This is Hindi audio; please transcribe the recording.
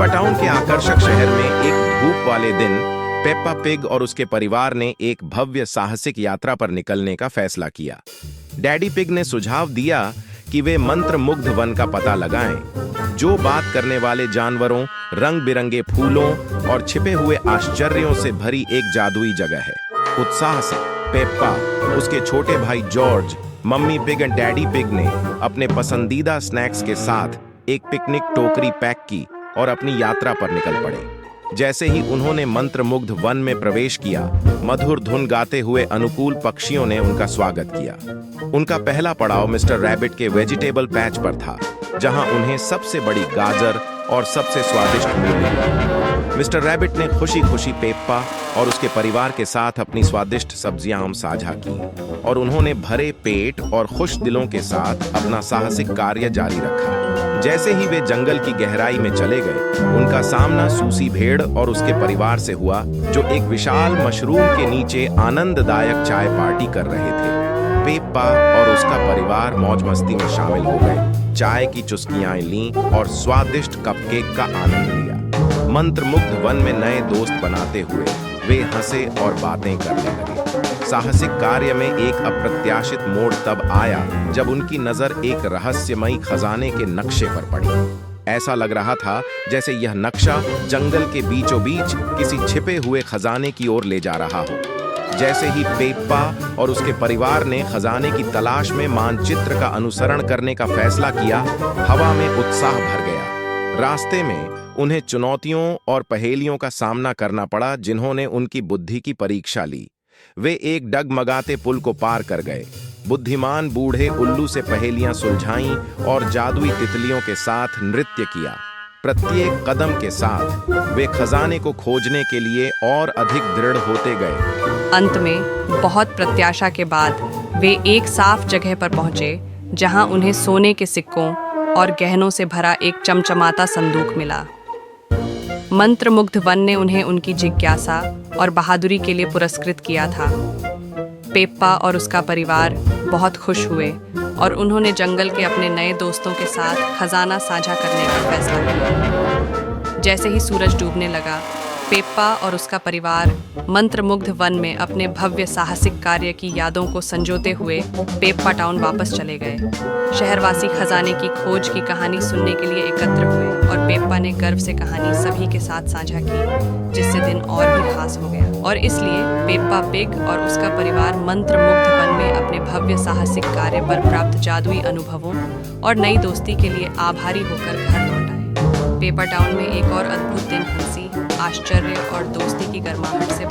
पेप्पा टाउन के आकर्षक शहर में एक धूप वाले दिन पेप्पा पिग और उसके परिवार ने एक भव्य साहसिक यात्रा पर निकलने का फैसला किया। डैडी पिग ने सुझाव दिया कि वे मंत्र मुग्ध वन का पता लगाएं, जो बात करने वाले जानवरों, रंग बिरंगे फूलों और छिपे हुए आश्चर्यों से भरी एक जादुई जगह है। उत्साह से पेप्पा, उसके छोटे भाई George, mummy pig and daddy pig ने अपने पसंदीदा स्नैक्स के साथ एक पिकनिक टोकरी पैक की और अपनी यात्रा पर निकल पड़े। जैसे ही उन्होंने मंत्रमुग्ध वन में प्रवेश किया, मधुर धुन गाते हुए अनुकूल पक्षियों ने उनका स्वागत किया। उनका पहला पड़ाव मिस्टर रैबिट के वेजिटेबल पैच पर था, जहां उन्हें सबसे बड़ी गाजर और सबसे स्वादिष्ट मूली मिली। मिस्टर रैबिट ने खुशी खुशी पेप्पा और उसके परिवार के साथ अपनी स्वादिष्ट सब्जियां साझा की और उन्होंने भरे पेट और खुश दिलों के साथ अपना साहसिक कार्य जारी रखा। जैसे ही वे जंगल की गहराई में चले गए, उनका सामना सूसी भेड़ और उसके परिवार से हुआ, जो एक विशाल मशरूम के नीचे आनंददायक चाय पार्टी कर रहे थे। पेप्पा और उसका परिवार मौज मस्ती में शामिल हो गए, चाय की चुस्कियां लीं और स्वादिष्ट कपकेक का आनंद लिया। मंत्रमुग्ध वन में नए दोस्त बनाते हुए वे हंसे और बातें करने लगे। साहसिक कार्य में एक अप्रत्याशित मोड़ तब आया जब उनकी नजर एक रहस्यमयी खजाने के नक्शे पर पड़ी। ऐसा लग रहा था जैसे यह नक्शा जंगल के बीचों बीच किसी छिपे हुए खजाने की ओर ले जा रहा हो। जैसे ही पेप्पा और उसके परिवार ने खजाने की तलाश में मानचित्र का अनुसरण करने का फैसला किया, हवा में उत्साह भर गया। रास्ते में उन्हें चुनौतियों और पहेलियों का सामना करना पड़ा, जिन्होंने उनकी बुद्धि की परीक्षा ली। वे एक डगमगाते पुल को पार कर गए, बुद्धिमान बूढ़े उल्लू से पहेलियां सुलझाईं और जादुई तितलियों के साथ नृत्य किया। प्रत्येक कदम के साथ वे खजाने को खोजने के लिए और अधिक दृढ़ होते गए। अंत में बहुत प्रत्याशा के बाद वे एक साफ जगह पर पहुंचे, जहां उन्हें सोने के सिक्कों और गहनों से भरा एक चमचमाता संदूक मिला। मंत्रमुग्ध वन ने उन्हें उनकी जिज्ञासा और बहादुरी के लिए पुरस्कृत किया था। पेप्पा और उसका परिवार बहुत खुश हुए और उन्होंने जंगल के अपने नए दोस्तों के साथ खजाना साझा करने का फैसला किया। जैसे ही सूरज डूबने लगा, पेप्पा और उसका परिवार मंत्रमुग्ध वन में अपने भव्य साहसिक कार्य की यादों को संजोते हुए पेप्पा टाउन वापस चले गए। शहरवासी खजाने की खोज की कहानी सुनने के लिए एकत्र हुए और पेप्पा ने गर्व से कहानी सभी के साथ साझा की, जिससे दिन और भी खास हो गया। और इसलिए पेप्पा पिग और उसका परिवार मंत्रमुग्ध वन में अपने भव्य साहसिक कार्य पर प्राप्त जादुई अनुभवों और नई दोस्ती के लिए आभारी होकर घर लौट आए। पेप्पा टाउन में एक और अद्भुत दिन हंसी, आश्चर्य और दोस्ती की गर्माहट से